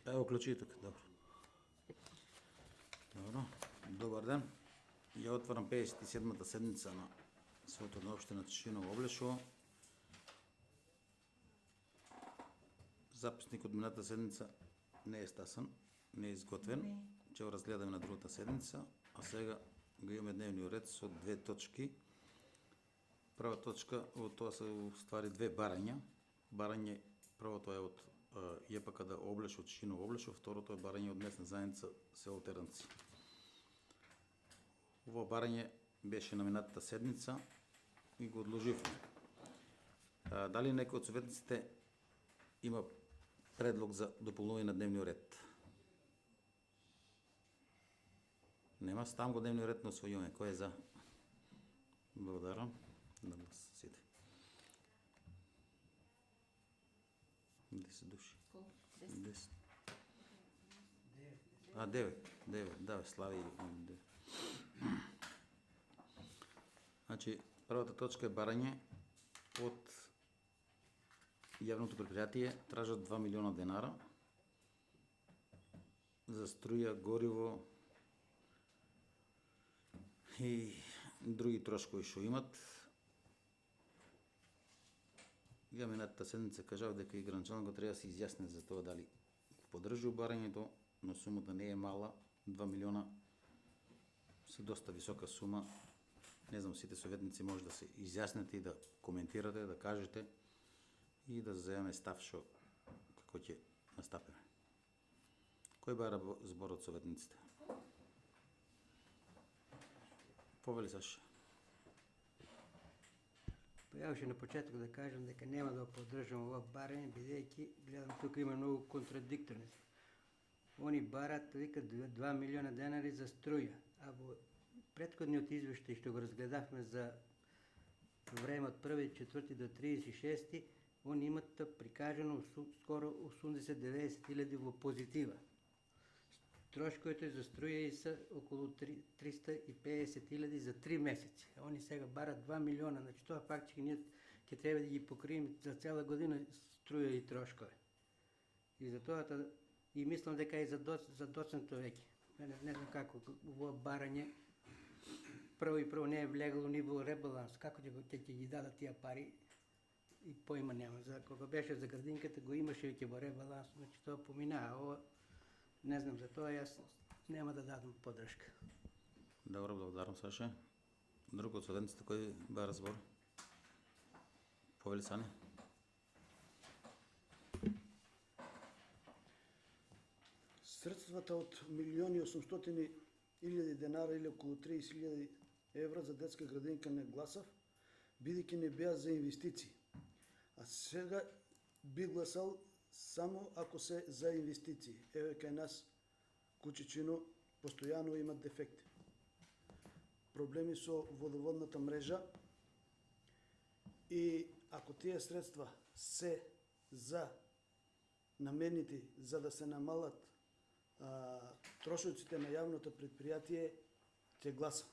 Evo ključi тук, dobro. Dobro, dobar ден. Ја отварам 57-та седница на Светот на општина Тишиново Облешово. Записник од минатата седница не е стасан, не е изготвен. Ќе го разгледаме на другата седница, а сега го имаме дневниот ред со две точки. Прва точка, тоа се ствари две барања. Барање, првото е од ЈПКД Облешово, Тишиново Облешово, второто е барање од местна заедница село Теранци. Ово барање беше на минатата седница и го одложивме. Дали некој од советниците има предлог за дополнување на дневниот ред? Нема, ставам го дневниот ред на освојување. Кој е за? Благодарам. На сите. 10 души. 10. 9. Да, Слави. Значи, првата точка е барање од јавното предпријатие, тражат 2 милиона денара за струја, гориво и други трошкови што имат. Ја минатата седница кажав дека и граначалникот треба да се изјасне за тоа дали поддржува барањето, но сумата не е мала, 2 милиона се доста висока сума. Не знам, сите советници може да се изјаснете и да коментирате, да кажете и да заеме став што како ќе настапиме. Кој бара збор од советниците? Повели Саша. Ја уште на почеток да кажам дека нема да поддржам ова барање, бидејќи гледам тука има многу контрадикторности. Они барат, викат 2 милиона денари за струја, а во претходниот извештај што го разгледавме за време од 1.4. до 36. Они имат прикажано скоро 80-90 хиляди во позитива. Трошковите за струја се околу 350 хиляди за 3 месеци. Они сега барат 2 милиона, значи тоа фактички ние ќе треба да ги покрием за цела година струја и трошкови. И за тоа и мислам дека и за доцнато веќе. Не знам како во барање прво не е влегало ни во ребаланс, како ќе ги дадат тие пари и поима нема. За кога беше за градинката го имаше веќе во ребаланс, значи тоа поминаа. Ова не знам, за тоа јас нема да дадам поддршка. Добро, благодарам Саша. Друг од советниците кој бара збор? Повели Сани. Средствата од 1.800.000 денара или околу 30.000 евра за детска градинка не гласав, бидејќи не беа за инвестиции. А сега би гласал само ако се за инвестиции. Еве кај нас Кучичино постојано имат дефекти. Проблеми со водоводната мрежа и ако тие средства се за наменити за да се намалат трошоците на јавното предпријатие, ќе гласам.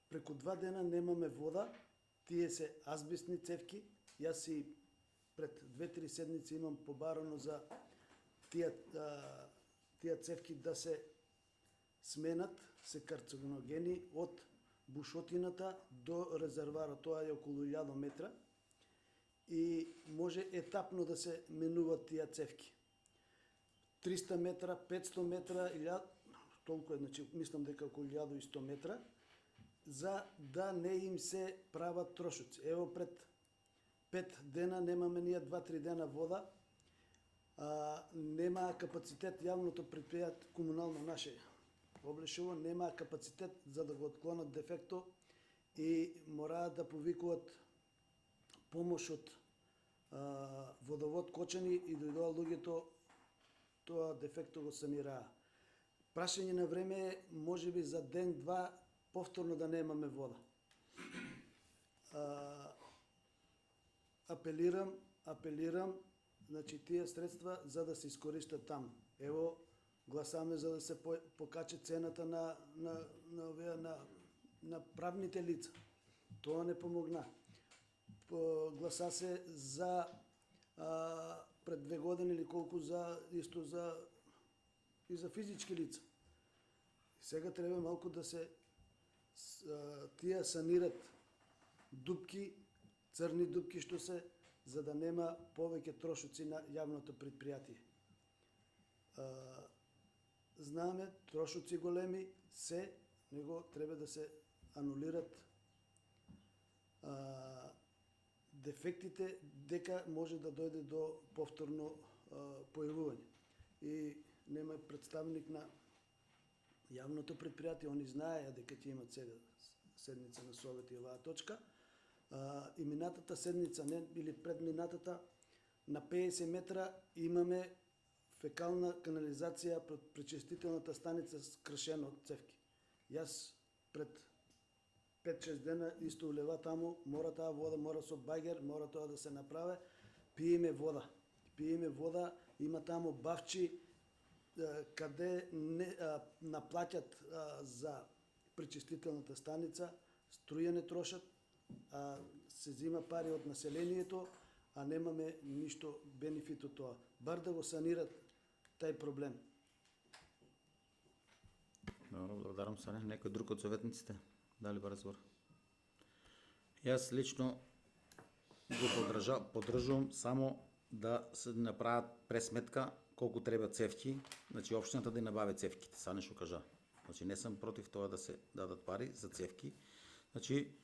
Преку 2 дена немаме вода, тие се азбестни цевки, јас си пред 2-3 седмици имам побарано за тие цевки да се сменат, се карциногени од бушотината до резерварот, тоа е околу 1000 метра и може етапно да се менуваат тие цевки. 300 метра, 500 метра, 1000, толку е, значи мислам дека околу 1100 метра, за да не им се прават трошоци. Ево пред 5 дена немаме ние 2-3 дена вода, нема капацитет јавното предпријатие комунално наше Облешово, нема капацитет за да го отклонат дефекто и мораат да повикуваат помош од водовод Кочани и дојдоа луѓето тоа дефекто го санираа. Прашање на време можеби за ден-два повторно да немаме вода. Апелирам, значи тие средства за да се искористат таму. Ево, гласаме за да се покачи цената на правните лица. Тоа не помогна. Гласа се за пред 2 години или колко исто и за физички лица. И сега трябва малко да се тия санират дупки, црни дупки што се, за да нема повеќе трошоци на јавното предпријатие. Знаеме, трошоци големи се, него треба да се анулират дефектите дека може да дојде до повторно појавување. И нема представник на јавното предпријатие, они знаеја дека ќе имат сега седница на совет и оваа точка. И минатата седница, или предминатата, на 50 метра имаме фекална канализација пред пречистителната станица скршена од цевки. Јас пред 5-6 дена исто улева таму, мора таа вода, мора со багер, мора тоа да се направи, пиеме вода. Пиеме вода, има таму бавчи каде не наплаќат за пречистителната станица, струја не трошат, се зима пари од населението, а немаме ништо бенефит од тоа. Бар да го санират тај проблем. Добро, благодарам Сане. Некој друг од советниците? Дали ба разбор? Јас лично го поддржувам само да се направат пресметка колку треба цевки, значи општината да набави цевките, Сане што кажа. Значи не сум против тоа да се дадат пари за цевки. Значи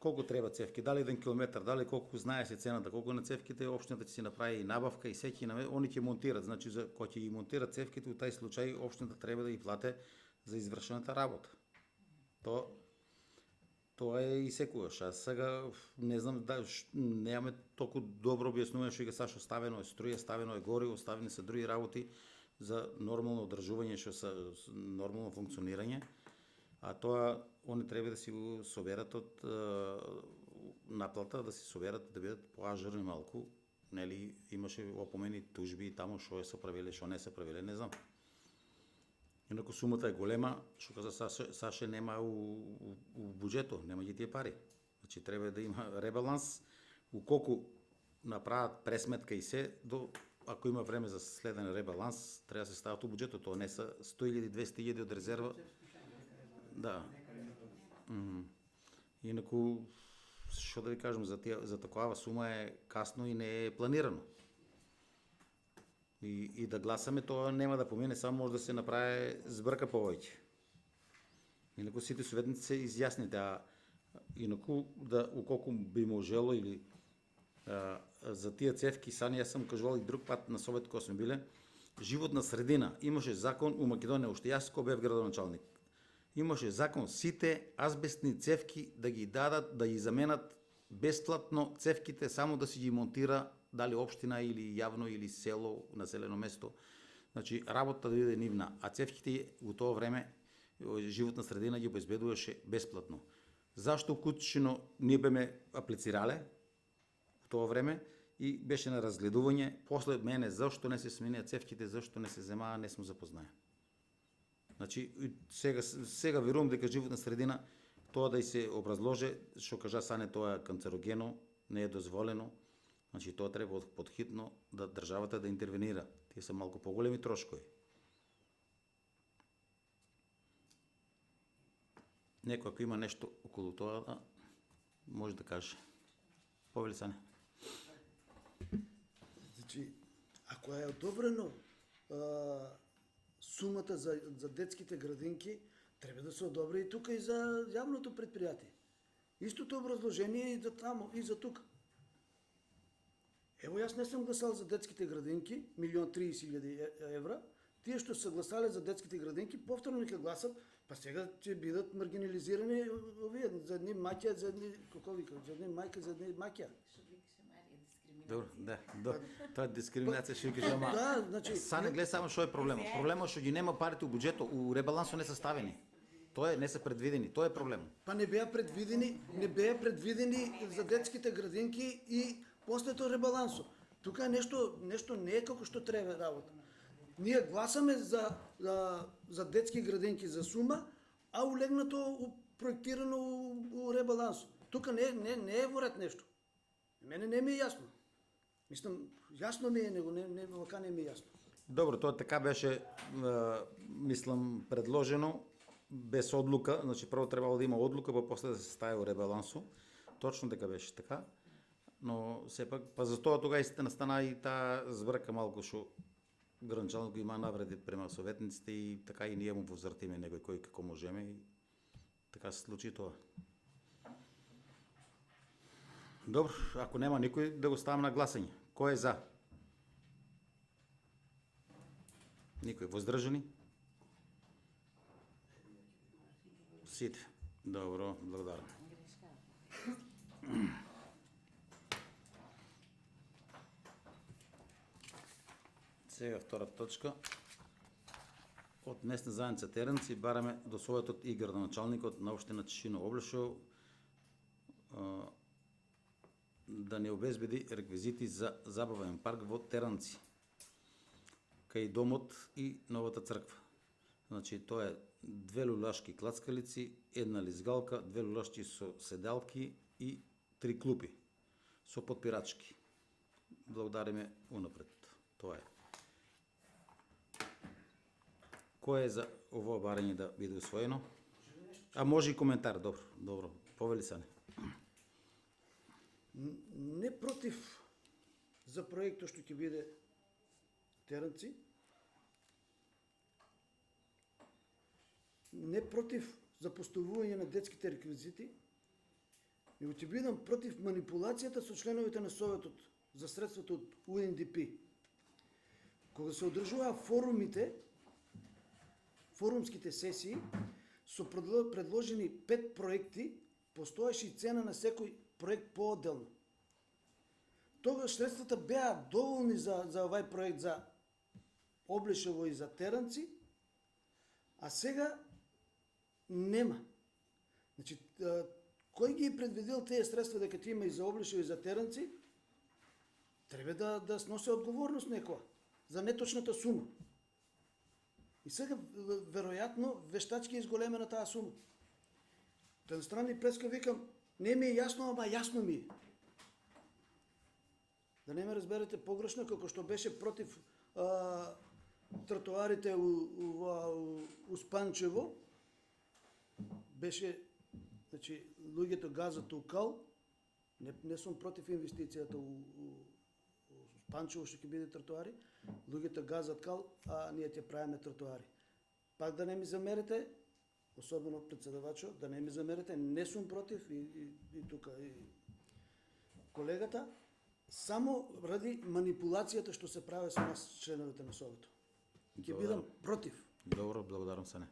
колку треба цевки, дали 1 километар, дали колку знае се цената, колку на цевките општината ќе си направи и набавка и секи они ќе монтират, значи за кој ќе ги монтират цевките, у тај случај општината треба да ги плате за извршената работа. Тоа е и секогаш. А сега не знам немаме толку добро објаснување што сега ставено е струја, ставено е гориво, ставени се други работи за нормално одржување, што се нормално функционирање. А тоа они треба да си го соберат од наплата, да си соберат да бидат поажурни малку. Нели имаше опомени, тужби таму што се правиле, што не се правиле, не знам. Инаку сумата е голема, што каза Саше нема у буџето, нема ги тие пари. Значи треба да има ребаланс, колку направат пресметка и се, ако има време за следен ребаланс, треба да се стават у буџето, тоа не се 100.000, 200.000 од резерва. Да. Инаку, што да ви кажам, за такава сума е касно и не е планирано. И да гласаме, тоа нема да помине, само може да се направи збрка повеќе. Инаку сите советници се изјасните, а инаку да уколку би можело или за тие цевки, сани јас сум кажувал и друг пат на совет кога сме биле, животна средина, имаше закон у Македонија, уште јас кога бев градоначалник. Имаше закон сите азбестни цевки да ги дадат, да ги заменат бесплатно цевките, само да си ги монтира дали општина или јавно или село, населено место. Значи работата да биде нивна, а цевките во тоа време животна средина ги обезбедуваше бесплатно. Зашто Кутшино ние беме аплицирале во тоа време и беше на разгледување, после мене зашто не се сменија цевките, зашто не се земаа, не сум запознаен. Значи сега верувам дека животна средина тоа да и се образложе, што кажа Сане, тоа е канцерогено, не е дозволено. Значи тоа треба подхитно да државата да интервенира. Тие се малку поголеми трошкови. Некој ако има нешто околу тоа, може да каже. Повели Сане. Значи, ако е одобрено сумата за детските градинки, треба да се одобри и тука и за јавното предпријатие. Истото образложение и за таму, и за тука. Ево, јас не сум гласал за детските градинки, 1.030.000 евра. Тие што се гласале за детските градинки, повторно нека гласат, па сега ќе бидат маргинализирани овие, за едни маќа, за едни, како вика, за едни мајка, за едни маќа. Добро, да, тоа е дискриминација, што ви кажам. Да, значи, Сане, гледа само што е проблемот. Проблемот што ги нема парите у буџетот, у ребалансот не се ставени. Тоа не се предвидени, тоа е проблем. Па не беа предвидени за детските градинки и после тоа ребалансо. Тука нешто не е како што треба работа. Ние гласаме за детски градинки за сума, а улегнато проектирано у ребалансо. Тука не е во ред нешто. Мене не ми е јасно. Мислам, јасно ми е, него не вака не ми е јасно. Добро, тоа така беше, мислам, предложено, без одлука, значи прво требало да има одлука, па после да се стаја у ребалансу. Точно дека беше така. Но сепак, па за тоа тога истина стана и таа збрка малку што гранчанот има навреди према советниците и така и ние му возвратиме некој кој како можеме и така се случи тоа. Добро, ако нема никој, да го ставам на гласање. Кој е за? Никој. Воздржани? Сите. Добро, благодарам. Сега втора точка. Од местна заедница Теренци бараме до својот и градоначалникот на општина Чешино Облешово да не обезбеди реквизити за забавен парк во Теранци, кај домот и новата црква. Значи, тоа е 2 лулашки клацкалици, 1 лизгалка, 2 лулашки со седалки и 3 клупи со подпирачки. Благодариме унапред. Тоа е. Кој е за ово барање да биде усвоено? А може и коментар, добро. Повели Сане. Не против за проектот што ќе биде Теренци, не против за поставување на детските реквизити, него ќе бидам против манипулацијата со членовите на Советот за средствата од УНДП. Кога се одржуваа форумските сесии, со предложени 5 проекти, постоеше и цена на секој проект по-отделно. Тогаш средствата беа доволни за овај проект за Облешево и за Теранци, а сега нема. Значи, кој ги предвидел тие средства дека ќе има и за Облешево и за Теранци, треба да сноси одговорност некоја за неточната сума. И сега, веројатно, вештачки изголемена таа сума. Од една страна и преска викам, не ми е јасно, ама јасно ми е. Да не ме разберете погрешно, како што беше против тротоарите у Спанчево, беше, значи, луѓето газат у кал, не сум против инвестицијата у Спанчево што ќе биде тротоари, луѓето газат кал, а ние ќе правиме тротоари. Пак да не ми замерите, особено председавачот, да не ми замерите, не сум против и тука и колегата, само ради манипулацијата што се прави со нас членовите на Советот. Ќе бидам против. Добро, благодарам Сане.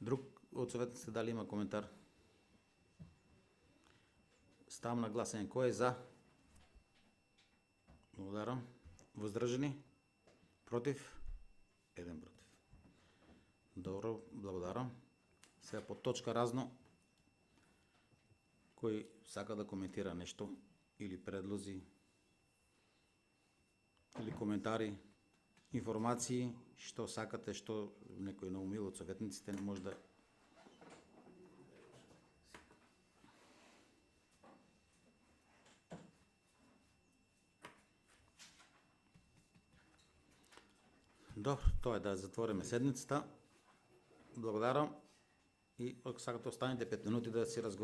Друг од советниците дали има коментар? Ставам на гласање. Кој е за? Благодарам. Воздржани? Против? 1 против. Добро, благодарам. Сега по точка разно. Кој сака да коментира нешто или предлози или коментари, информации, што сакате, што некој наумил од советниците, не може да Добро, тоа е да затвориме седницата. Благодарам и ако сакате останете 5 минути да си разговараме.